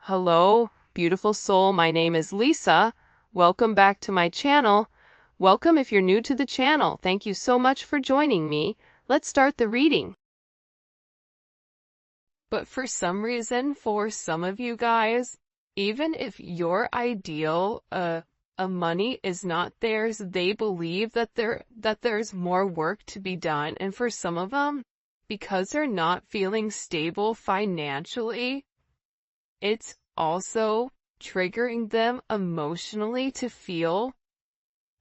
Hello, beautiful soul. My name is Lisa. Welcome back to my channel. Welcome if you're new to the channel. Thank you so much for joining me. Let's start the reading. But for some reason, for some of you guys, even if your ideal money is not theirs, they believe that there's more work to be done. And for some of them, because they're not feeling stable financially, it's also triggering them emotionally to feel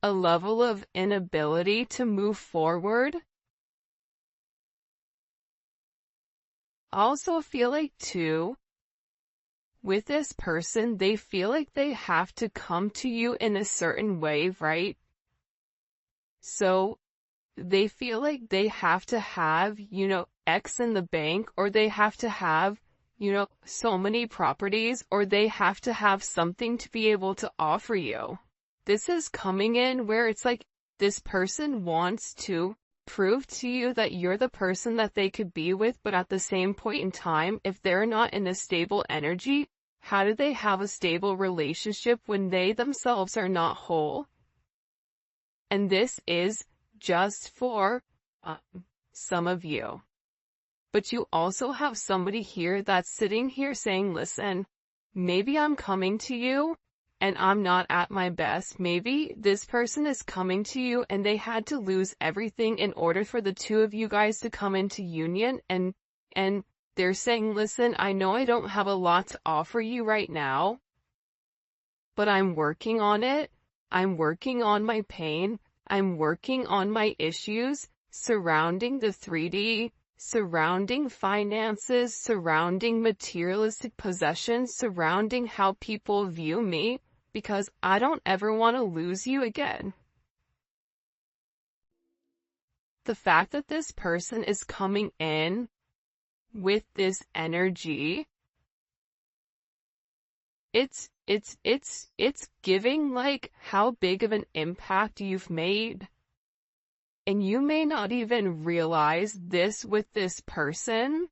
a level of inability to move forward. I also feel like too, with this person, they feel like they have to come to you in a certain way, right? So they feel like they have to have, X in the bank, or they have to have, so many properties, or they have to have something to be able to offer you. This is coming in where it's like this person wants to prove to you that you're the person that they could be with, but at the same point in time, if they're not in a stable energy, how do they have a stable relationship when they themselves are not whole? And this is just for some of you. But you also have somebody here that's sitting here saying, listen, maybe I'm coming to you and I'm not at my best. Maybe this person is coming to you and they had to lose everything in order for the two of you guys to come into union. And they're saying, listen, I know I don't have a lot to offer you right now, but I'm working on it. I'm working on my pain. I'm working on my issues surrounding the 3D, surrounding finances, surrounding materialistic possessions, surrounding how people view me, because I don't ever want to lose you again. The fact that this person is coming in with this energy, it's giving like how big of an impact you've made. And you may not even realize this with this person,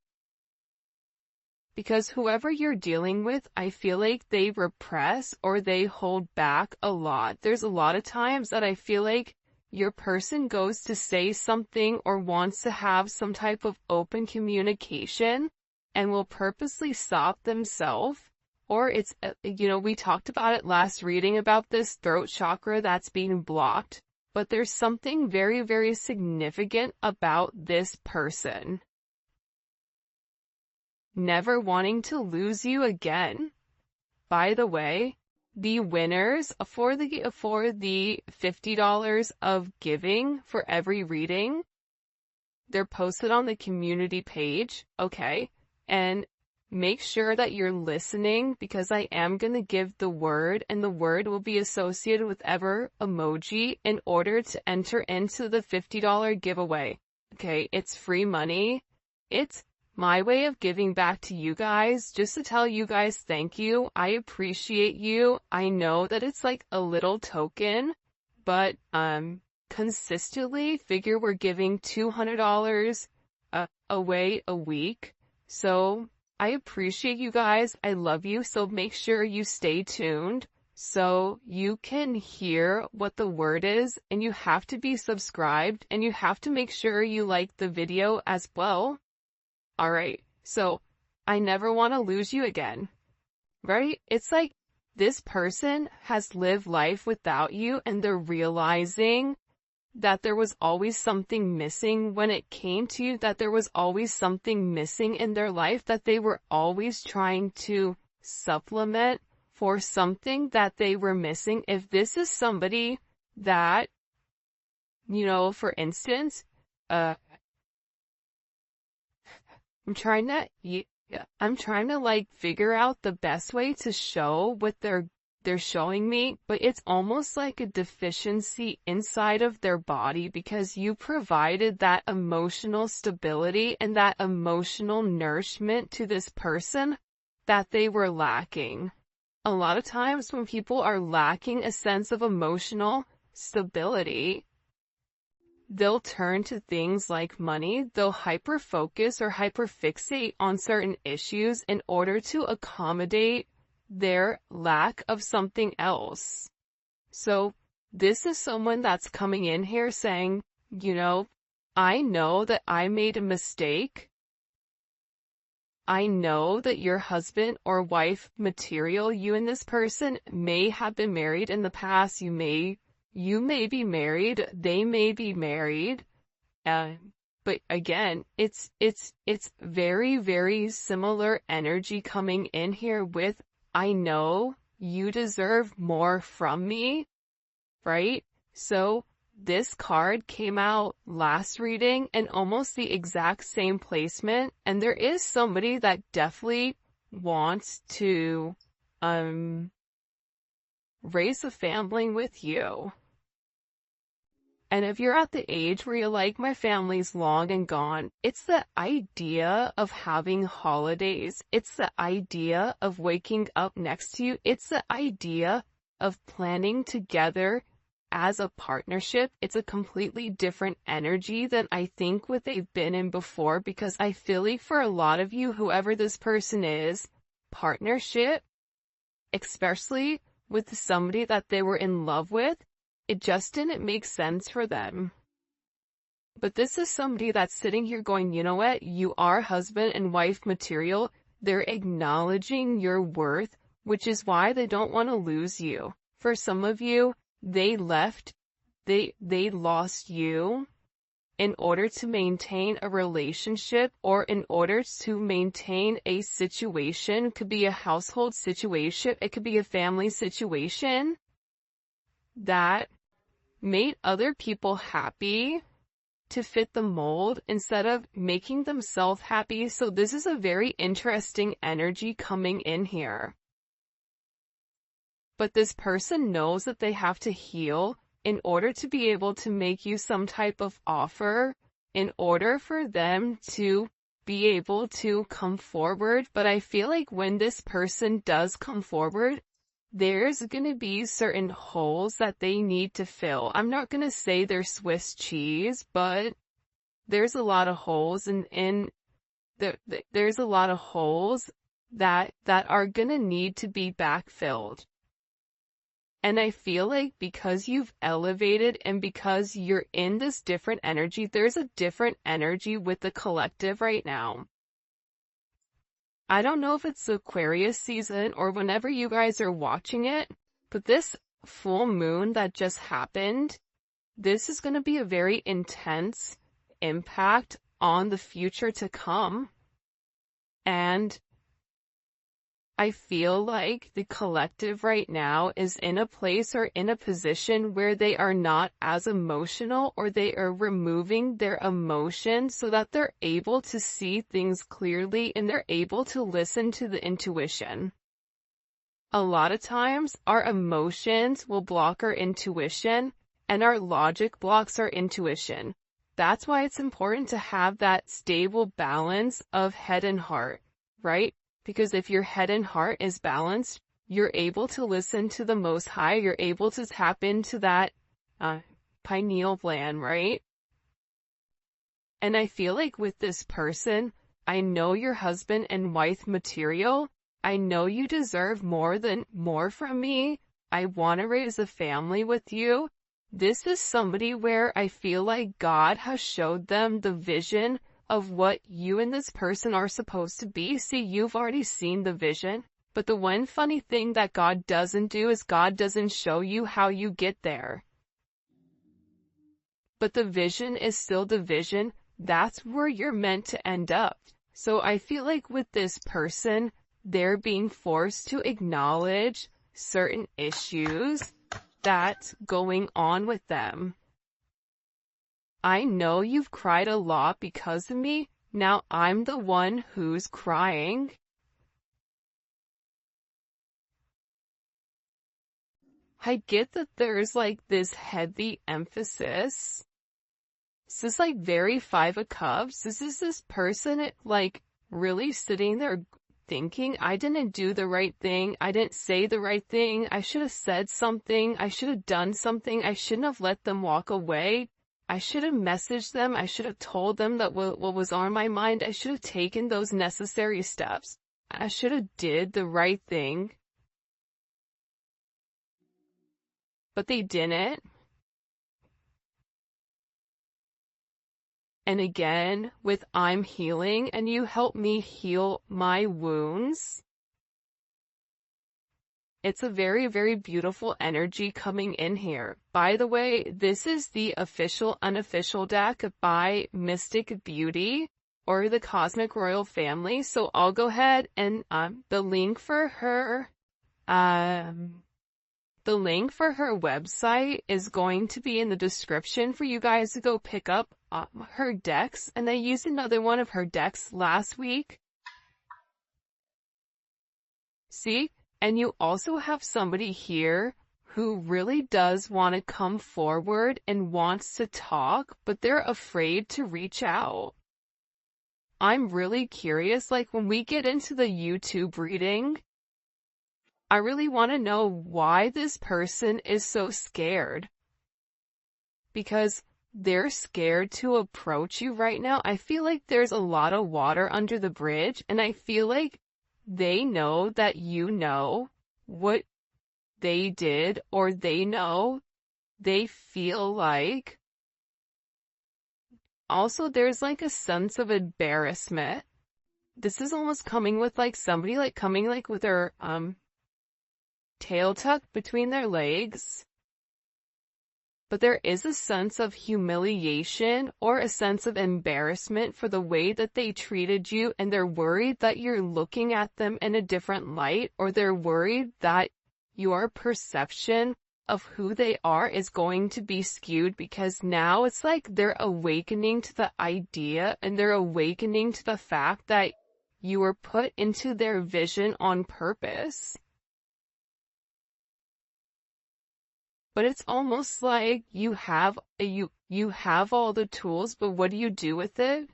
because whoever you're dealing with, I feel like they repress or they hold back a lot. There's a lot of times that I feel like your person goes to say something or wants to have some type of open communication and will purposely stop themselves. Or it's, we talked about it last reading about this throat chakra that's being blocked. But there's something very, very significant about this person never wanting to lose you again. By the way, the winners for the $50 of giving for every reading, they're posted on the community page, okay? And make sure that you're listening, because I am going to give the word, and the word will be associated with ever emoji in order to enter into the $50 giveaway. Okay, it's free money. It's my way of giving back to you guys, just to tell you guys thank you. I appreciate you. I know that it's like a little token, but consistently figure we're giving $200 away a week. So I appreciate you guys. I love you. So make sure you stay tuned so you can hear what the word is, and you have to be subscribed, and you have to make sure you like the video as well. All right. So I never want to lose you again, right? It's like this person has lived life without you, and they're realizing that there was always something missing when it came to you, that there was always something missing in their life, that they were always trying to supplement for something that they were missing. If this is somebody that, for instance, I'm trying to like figure out the best way to show what they're showing me, but it's almost like a deficiency inside of their body, because you provided that emotional stability and that emotional nourishment to this person that they were lacking. A lot of times when people are lacking a sense of emotional stability, they'll turn to things like money. They'll hyper-focus or hyper-fixate on certain issues in order to accommodate their lack of something else. So this is someone that's coming in here saying, I know that I made a mistake. I know that your husband or wife material, you and this person may have been married in the past. You may be married. They may be married. But again, it's very, very similar energy coming in here with, I know you deserve more from me, right? So this card came out last reading and almost the exact same placement. And there is somebody that definitely wants to, raise a family with you. And if you're at the age where you're like, my family's long and gone, it's the idea of having holidays. It's the idea of waking up next to you. It's the idea of planning together as a partnership. It's a completely different energy than I think what they've been in before, because I feel like for a lot of you, whoever this person is, partnership, especially with somebody that they were in love with, it just didn't make sense for them. But this is somebody that's sitting here going, you know what? You are husband and wife material. They're acknowledging your worth, which is why they don't want to lose you. For some of you, they left, they lost you in order to maintain a relationship or in order to maintain a situation. It could be a household situation. It could be a family situation that made other people happy to fit the mold instead of making themselves happy. So this is a very interesting energy coming in here. But this person knows that they have to heal in order to be able to make you some type of offer, in order for them to be able to come forward. But I feel like when this person does come forward, there's going to be certain holes that they need to fill. I'm not going to say they're Swiss cheese, but there's a lot of holes there's a lot of holes that are going to need to be backfilled. And I feel like because you've elevated and because you're in this different energy, there's a different energy with the collective right now. I don't know if it's Aquarius season or whenever you guys are watching it, but this full moon that just happened, this is going to be a very intense impact on the future to come. And I feel like the collective right now is in a place or in a position where they are not as emotional, or they are removing their emotions so that they're able to see things clearly and they're able to listen to the intuition. A lot of times our emotions will block our intuition and our logic blocks our intuition. That's why it's important to have that stable balance of head and heart, right? Because if your head and heart is balanced, you're able to listen to the Most High. You're able to tap into that pineal gland, right? And I feel like with this person, I know you're husband and wife material. I know you deserve more from me. I want to raise a family with you. This is somebody where I feel like God has showed them the vision of what you and this person are supposed to be. See, you've already seen the vision, but the one funny thing that God doesn't do is God doesn't show you how you get there. But the vision is still the vision. That's where you're meant to end up. So I feel like with this person, they're being forced to acknowledge certain issues that's going on with them. I know you've cried a lot because of me. Now I'm the one who's crying. I get that there's like this heavy emphasis. This is like very Five of Cups. This is this person like really sitting there thinking, I didn't do the right thing. I didn't say the right thing. I should have said something. I should have done something. I shouldn't have let them walk away. I should have messaged them. I should have told them that what was on my mind. I should have taken those necessary steps. I should have did the right thing. but they didn't. And again, with I'm healing and you help me heal my wounds. It's a very, very beautiful energy coming in here. By the way, this is the official unofficial deck by Mystic Beauty or the Cosmic Royal Family. So I'll go ahead and the link for her website is going to be in the description for you guys to go pick up her decks. And I used another one of her decks last week. See? And you also have somebody here who really does want to come forward and wants to talk, but they're afraid to reach out. I'm really curious, like when we get into the YouTube reading, I really want to know why this person is so scared. Because they're scared to approach you right now. I feel like there's a lot of water under the bridge, and I feel like they know that you know what they did, or they know, they feel like. Also, there's like a sense of embarrassment. This is almost coming with like somebody like coming like with their tail tucked between their legs. But there is a sense of humiliation or a sense of embarrassment for the way that they treated you, and they're worried that you're looking at them in a different light, or they're worried that your perception of who they are is going to be skewed, because now it's like they're awakening to the idea and they're awakening to the fact that you were put into their vision on purpose. But it's almost like you have all the tools, but what do you do with it?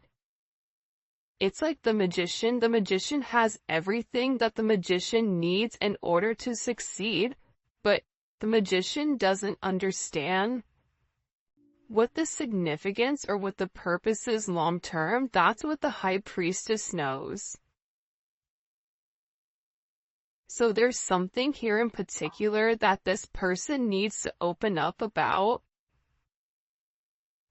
It's like the magician. The magician has everything that the magician needs in order to succeed, but the magician doesn't understand what the significance or what the purpose is long term. That's what the high priestess knows. So there's something here in particular that this person needs to open up about.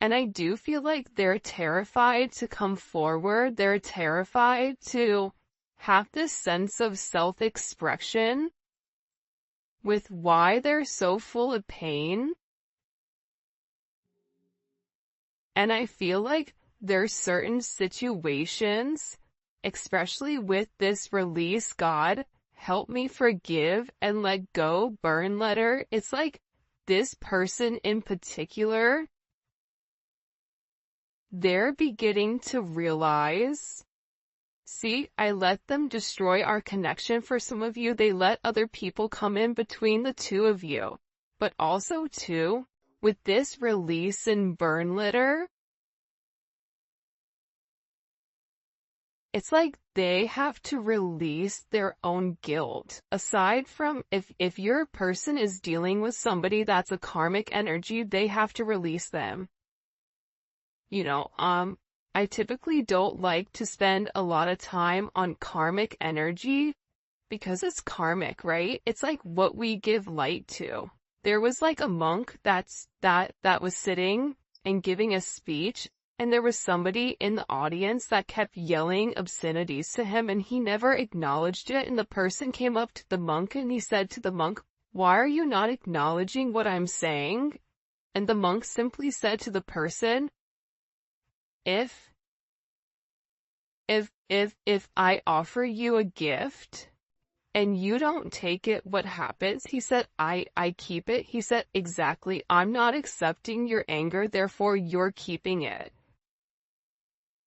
And I do feel like they're terrified to come forward. They're terrified to have this sense of self-expression with why they're so full of pain. And I feel like there's certain situations, especially with this release, God, help me forgive and let go burn letter. It's like this person in particular, they're beginning to realize, see, I let them destroy our connection. For some of you, they let other people come in between the two of you. But also too, with this release and burn letter, it's like they have to release their own guilt. Aside from if your person is dealing with somebody that's a karmic energy, they have to release them. You know, I typically don't like to spend a lot of time on karmic energy because it's karmic, right? It's like what we give light to. There was like a monk that was sitting and giving a speech, and there was somebody in the audience that kept yelling obscenities to him, and he never acknowledged it. And the person came up to the monk and he said to the monk, "Why are you not acknowledging what I'm saying?" And the monk simply said to the person, If I offer you a gift and you don't take it, what happens?" He said, I keep it. He said, "Exactly. I'm not accepting your anger, therefore you're keeping it."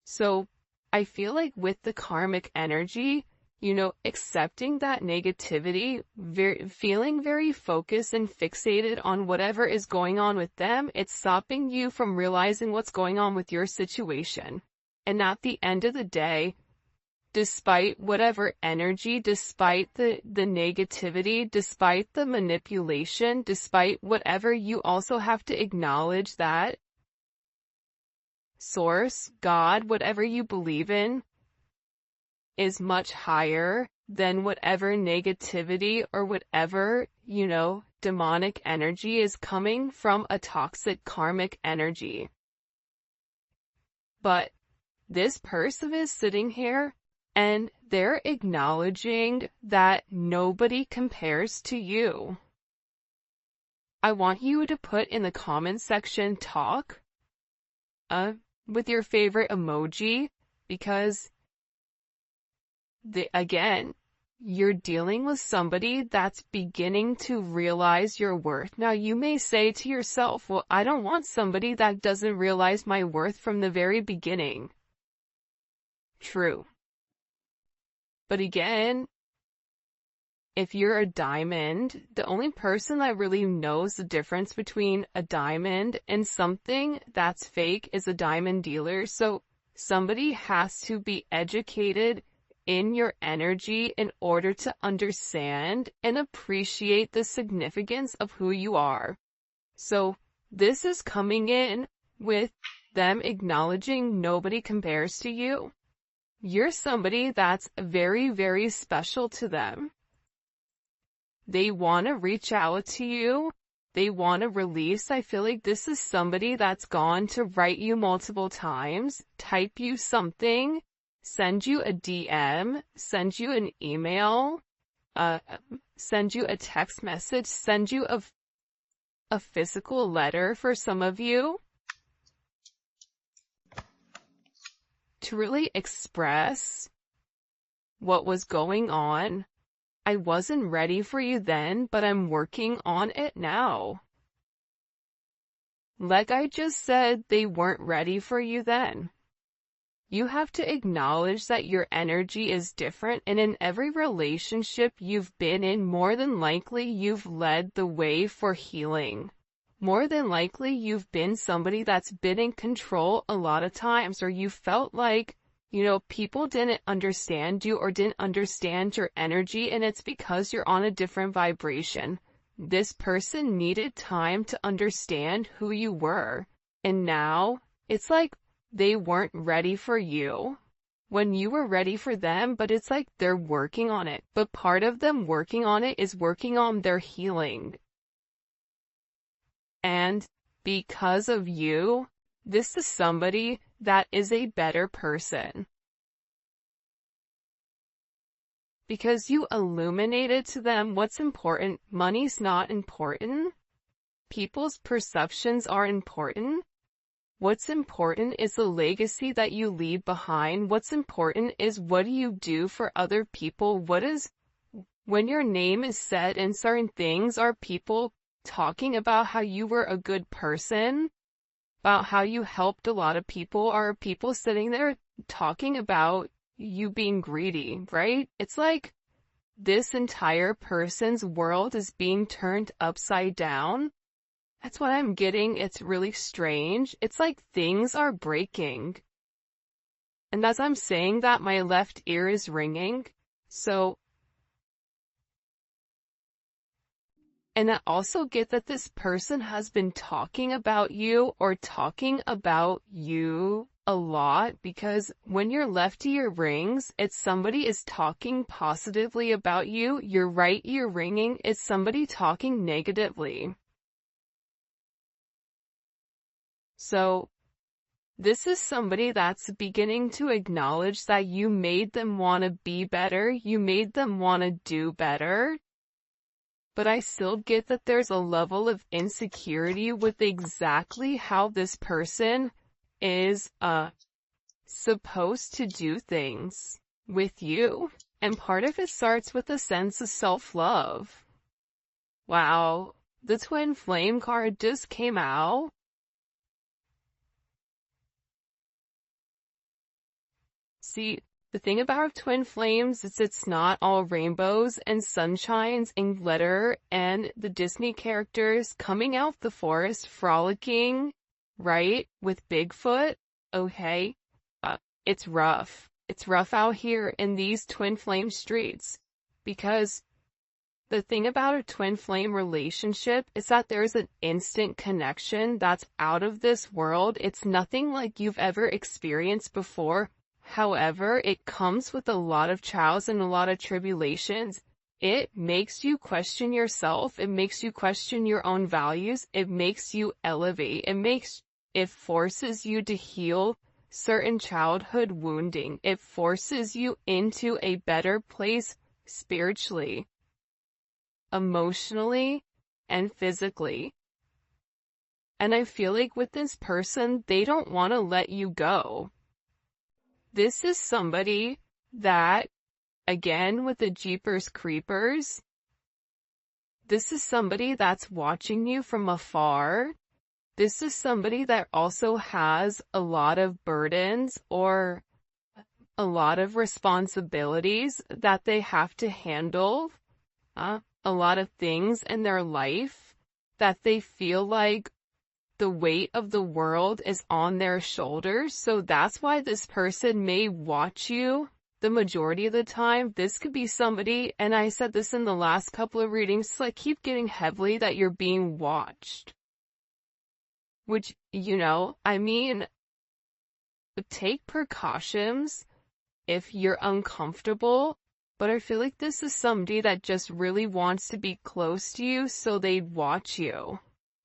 So I feel like with the karmic energy, you know, accepting that negativity, feeling very focused and fixated on whatever is going on with them, it's stopping you from realizing what's going on with your situation. And at the end of the day, despite whatever energy, despite the negativity, despite the manipulation, despite whatever, you also have to acknowledge that Source, God, whatever you believe in, is much higher than whatever negativity or whatever, you know, demonic energy is coming from a toxic karmic energy. But this person is sitting here and they're acknowledging that nobody compares to you. I want you to put in the comment section talk with your favorite emoji, because again, you're dealing with somebody that's beginning to realize your worth. Now, you may say to yourself, well, I don't want somebody that doesn't realize my worth from the very beginning. True. But again, if you're a diamond, the only person that really knows the difference between a diamond and something that's fake is a diamond dealer. So somebody has to be educated in your energy in order to understand and appreciate the significance of who you are. So this is coming in with them acknowledging nobody compares to you. You're somebody that's very, very special to them. They want to reach out to you. They want to release. I feel like this is somebody that's gone to write you multiple times, type you something, send you a DM, send you an email, send you a text message, send you a physical letter for some of you, to really express what was going on. I wasn't ready for you then, but I'm working on it now. Like I just said, they weren't ready for you then. You have to acknowledge that your energy is different, and in every relationship you've been in, more than likely you've led the way for healing. More than likely you've been somebody that's been in control a lot of times, or you felt like, people didn't understand you or didn't understand your energy, and it's because you're on a different vibration. This person needed time to understand who you were, and now it's like they weren't ready for you when you were ready for them, but it's like they're working on it. But part of them working on it is working on their healing. And because of you, this is somebody that is a better person. Because you illuminated to them what's important. Money's not important. People's perceptions are important. What's important is the legacy that you leave behind. What's important is what do you do for other people? When your name is said in certain things, are people talking about how you were a good person? About how you helped a lot of people? Are people sitting there talking about you being greedy, right? It's like this entire person's world is being turned upside down. That's what I'm getting. It's really strange. It's like things are breaking. And as I'm saying that, my left ear is ringing. And I also get that this person has been talking about you or talking about you a lot, because when your left ear rings, it's somebody is talking positively about you. Your right ear ringing is somebody talking negatively. So this is somebody that's beginning to acknowledge that you made them want to be better. You made them want to do better. But I still get that there's a level of insecurity with exactly how this person is supposed to do things with you. And part of it starts with a sense of self-love. Wow, the twin flame card just came out. See, the thing about twin flames is it's not all rainbows and sunshines and glitter and the Disney characters coming out the forest frolicking, right, with Bigfoot. Okay, it's rough. It's rough out here in these twin flame streets, because the thing about a twin flame relationship is that there's an instant connection that's out of this world. It's nothing like you've ever experienced before. However, it comes with a lot of trials and a lot of tribulations. it makes you question yourself. It makes you question your own values. It makes you elevate. It forces you to heal certain childhood wounding. It forces you into a better place spiritually, emotionally, and physically. And I feel like with this person, they don't want to let you go. This is somebody that, again, with the Jeepers Creepers, this is somebody that's watching you from afar. This is somebody that also has a lot of burdens or a lot of responsibilities that they have to handle, a lot of things in their life that they feel like the weight of the world is on their shoulders. So that's why this person may watch you the majority of the time. This could be somebody, and I said this in the last couple of readings, like keep getting heavily that you're being watched. Which, I mean, take precautions if you're uncomfortable, but I feel like this is somebody that just really wants to be close to you, so they'd watch you.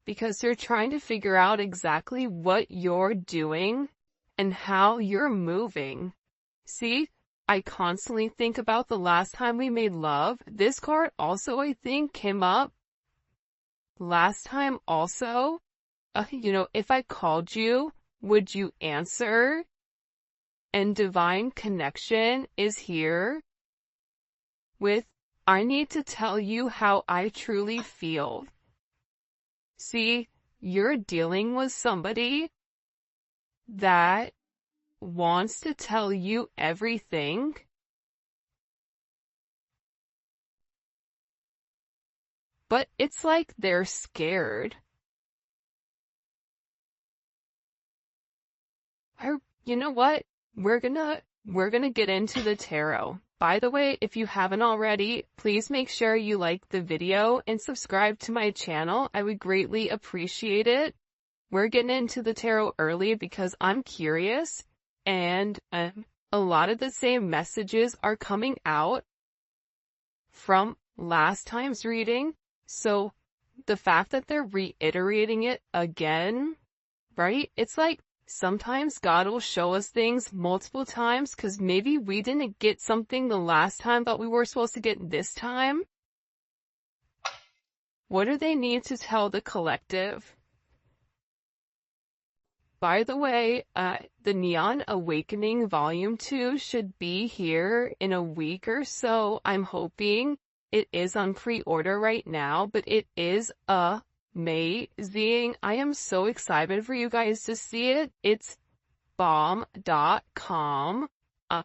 Because they're trying to figure out exactly what you're doing and how you're moving. See, I constantly think about the last time we made love. This card also, I think, came up last time also. If I called you, would you answer? And divine connection is here with, I need to tell you how I truly feel. See, you're dealing with somebody that wants to tell you everything, but it's like they're scared. You know what? We're gonna get into the tarot. By the way, if you haven't already, please make sure you like the video and subscribe to my channel. I would greatly appreciate it. We're getting into the tarot early because I'm curious, and a lot of the same messages are coming out from last time's reading. So the fact that they're reiterating it again, right? It's like sometimes God will show us things multiple times because maybe we didn't get something the last time but we were supposed to get this time. What do they need to tell the collective? By the way, the Neon Awakening Volume 2 should be here in a week or so. I'm hoping. It is on pre-order right now, but it is amazing. I am so excited for you guys to see it. It's bomb.com, and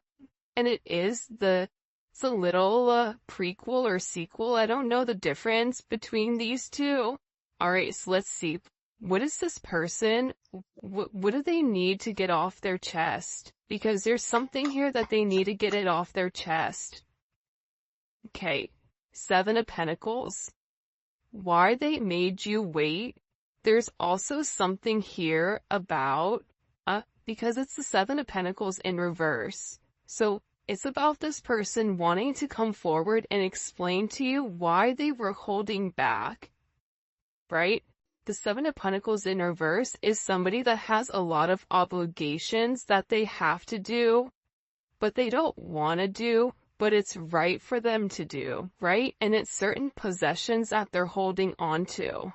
it's a little prequel or sequel. I don't know the difference between these two. Alright, so let's see. What is this person? What do they need to get off their chest? Because there's something here that they need to get it off their chest. Okay, 7 of Pentacles. Why they made you wait? There's also something here about, because it's the 7 of Pentacles in reverse. So it's about this person wanting to come forward and explain to you why they were holding back, right? The 7 of Pentacles in reverse is somebody that has a lot of obligations that they have to do, but they don't want to do, but it's right for them to do, right? And it's certain possessions that they're holding on to.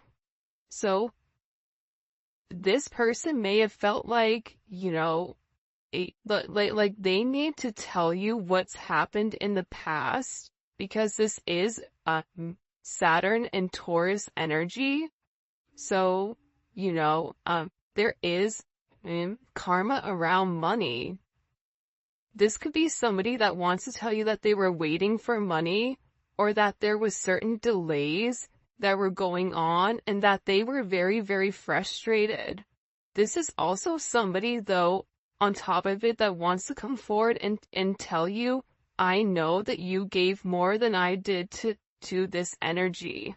So this person may have felt like, like they need to tell you what's happened in the past, because this is Saturn and Taurus energy. So, there is karma around money. This could be somebody that wants to tell you that they were waiting for money, or that there was certain delays that were going on and that they were very, very frustrated. This is also somebody, though, on top of it, that wants to come forward and tell you, I know that you gave more than I did to this energy.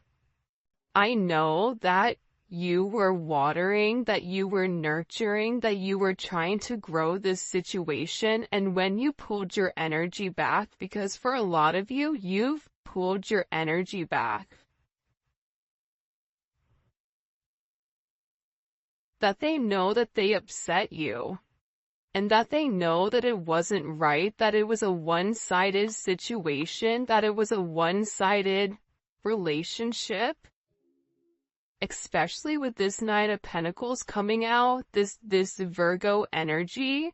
I know that you were watering, that you were nurturing, that you were trying to grow this situation, and when you pulled your energy back, because for a lot of you, pulled your energy back. That they know that they upset you. And that they know that it wasn't right, that it was a one-sided situation, that it was a one-sided relationship. Especially with this Nine of Pentacles coming out, this Virgo energy,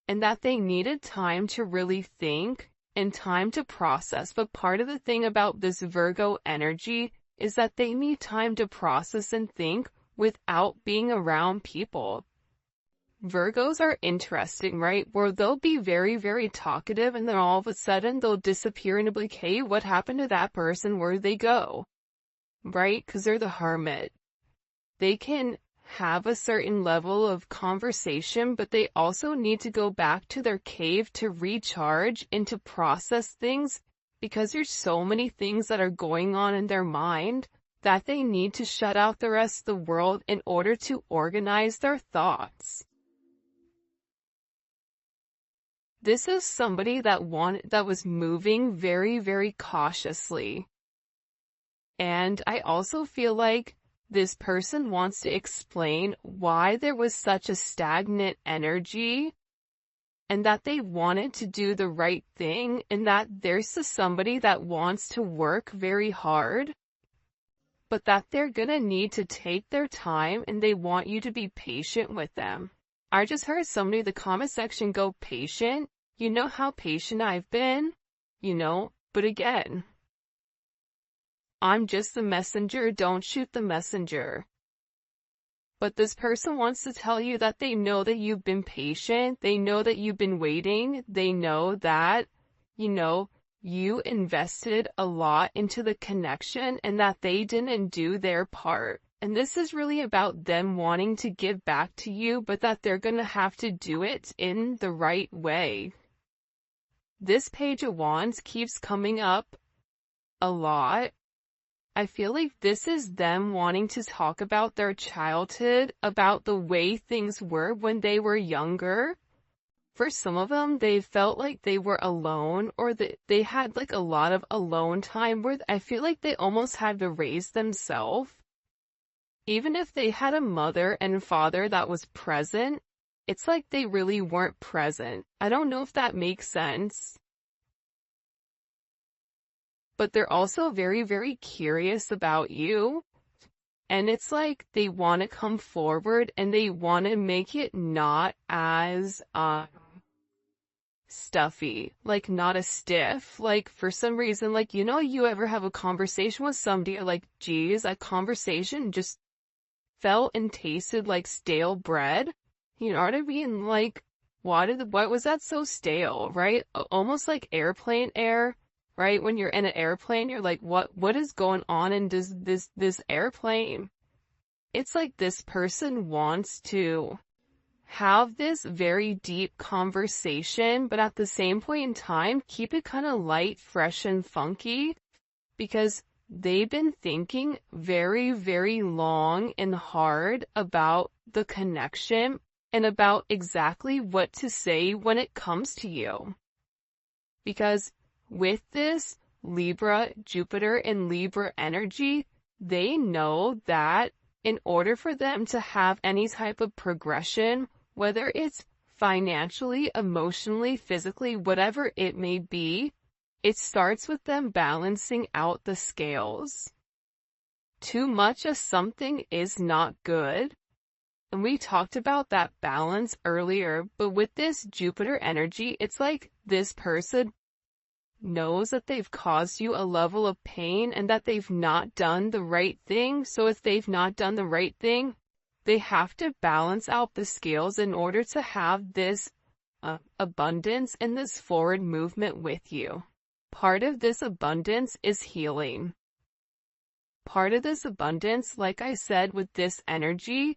and that they needed time to really think and time to process. But part of the thing about this Virgo energy is that they need time to process and think without being around people. Virgos are interesting, right? Where they'll be very, very talkative and then all of a sudden they'll disappear and be like, hey, what happened to that person? Where'd they go? Right? Because they're the hermit. They can have a certain level of conversation, but they also need to go back to their cave to recharge and to process things because there's so many things that are going on in their mind that they need to shut out the rest of the world in order to organize their thoughts. This is somebody that was moving very, very cautiously. And I also feel like this person wants to explain why there was such a stagnant energy and that they wanted to do the right thing and that there's somebody that wants to work very hard, but that they're gonna need to take their time and they want you to be patient with them. I just heard somebody in the comment section go, patient? You know how patient I've been? But again, I'm just the messenger, don't shoot the messenger. But this person wants to tell you that they know that you've been patient, they know that you've been waiting, they know that, you invested a lot into the connection and that they didn't do their part. And this is really about them wanting to give back to you, but that they're gonna have to do it in the right way. This Page of Wands keeps coming up a lot. I feel like this is them wanting to talk about their childhood, about the way things were when they were younger. For some of them, they felt like they were alone, or they had like a lot of alone time where I feel like they almost had to raise themselves. Even if they had a mother and father that was present, it's like they really weren't present. I don't know if that makes sense. But they're also very, very curious about you. And it's like they want to come forward and they want to make it not as stuffy, like not as stiff. Like for some reason, like, you ever have a conversation with somebody, like, geez, that conversation just felt and tasted like stale bread. You know what I mean? Like, what was that so stale, right? Almost like airplane air. Right? When you're in an airplane, you're like, what is going on in this airplane? It's like this person wants to have this very deep conversation, but at the same point in time, keep it kind of light, fresh, and funky, because they've been thinking very, very long and hard about the connection and about exactly what to say when it comes to you. Because with this Libra, Jupiter, and Libra energy, they know that in order for them to have any type of progression, whether it's financially, emotionally, physically, whatever it may be, it starts with them balancing out the scales. Too much of something is not good. And we talked about that balance earlier, but with this Jupiter energy, it's like this person knows that they've caused you a level of pain and that they've not done the right thing. So if they've not done the right thing, they have to balance out the scales in order to have this abundance and this forward movement with you. Part of this abundance is healing. Part of this abundance, like I said, with this energy,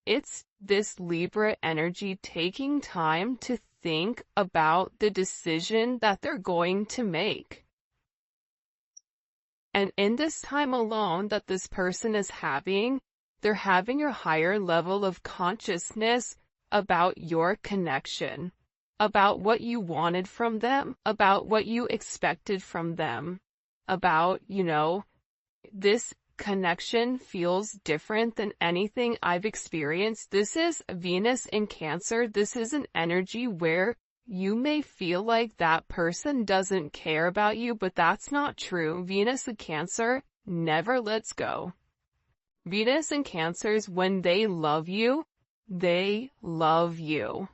it's this Libra energy taking time to think about the decision that they're going to make. And in this time alone that this person is having, they're having a higher level of consciousness about your connection, about what you wanted from them, about what you expected from them. about, this connection feels different than anything I've experienced. This is Venus in Cancer. This is an energy where you may feel like that person doesn't care about you, but that's not true. Venus in Cancer never lets go. Venus in Cancers, when they love you, they love you.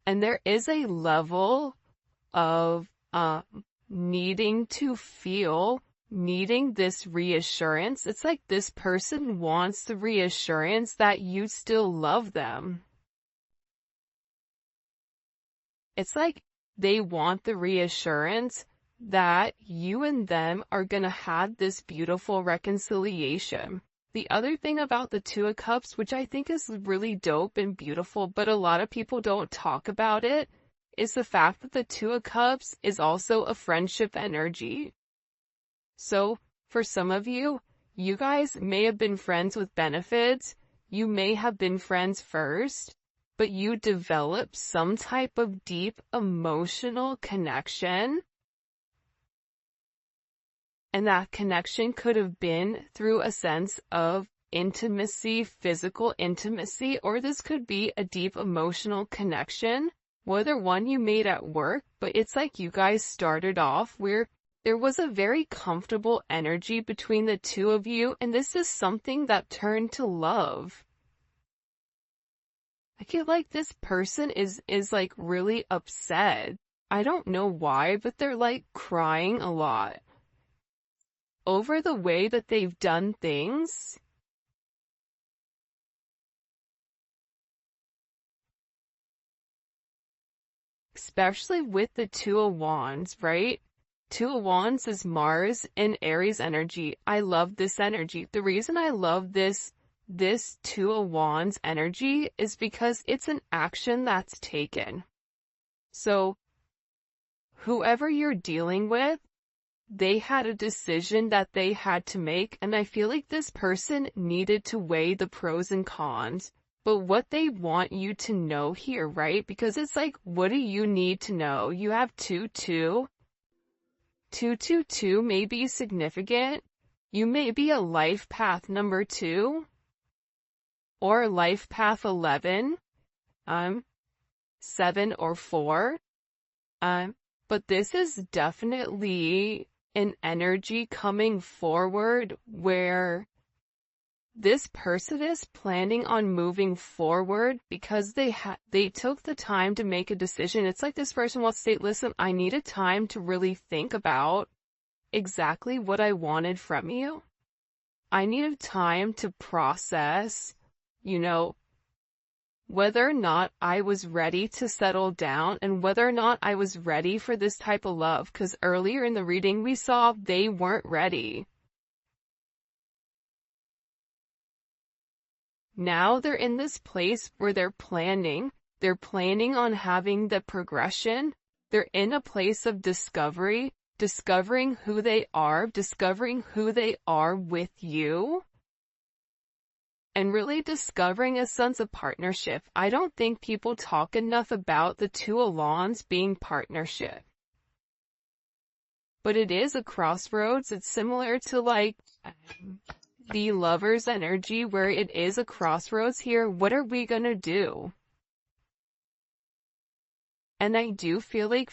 And there is a level of needing this reassurance. It's like this person wants the reassurance that you still love them. It's like they want the reassurance that you and them are gonna have this beautiful reconciliation. The other thing about the Two of Cups, which I think is really dope and beautiful, but a lot of people don't talk about it, is the fact that the Two of Cups is also a friendship energy. So, for some of you, you guys may have been friends with benefits, you may have been friends first, but you develop some type of deep emotional connection. And that connection could have been through a sense of intimacy, physical intimacy, or this could be a deep emotional connection, whether one you made at work, but it's like you guys started off where there was a very comfortable energy between the two of you, and this is something that turned to love. I feel like this person is like really upset. I don't know why, but they're like crying a lot over the way that they've done things. Especially with the Two of Wands, right? Two of Wands is Mars and Aries energy. I love this energy. The reason I love this Two of Wands energy is because it's an action that's taken. So, whoever you're dealing with, they had a decision that they had to make, and I feel like this person needed to weigh the pros and cons. But what they want you to know here, right? Because it's like, what do you need to know? You have 2-2. 2-2-2 may be significant. You may be a life path number 2 or life path 11, 7 or 4. But this is definitely an energy coming forward where this person is planning on moving forward because they took the time to make a decision. It's like this person wants to say, listen, I needed time to really think about exactly what I wanted from you. I needed time to process, whether or not I was ready to settle down and whether or not I was ready for this type of love. Because earlier in the reading we saw they weren't ready. Now they're in this place where they're planning on having the progression. They're in a place of discovery, discovering who they are with you, and really discovering a sense of partnership. I don't think people talk enough about the Two of Wands being partnership. But it is a crossroads. It's similar to like the Lover's energy where it is a crossroads here. What are we gonna do? And I do feel like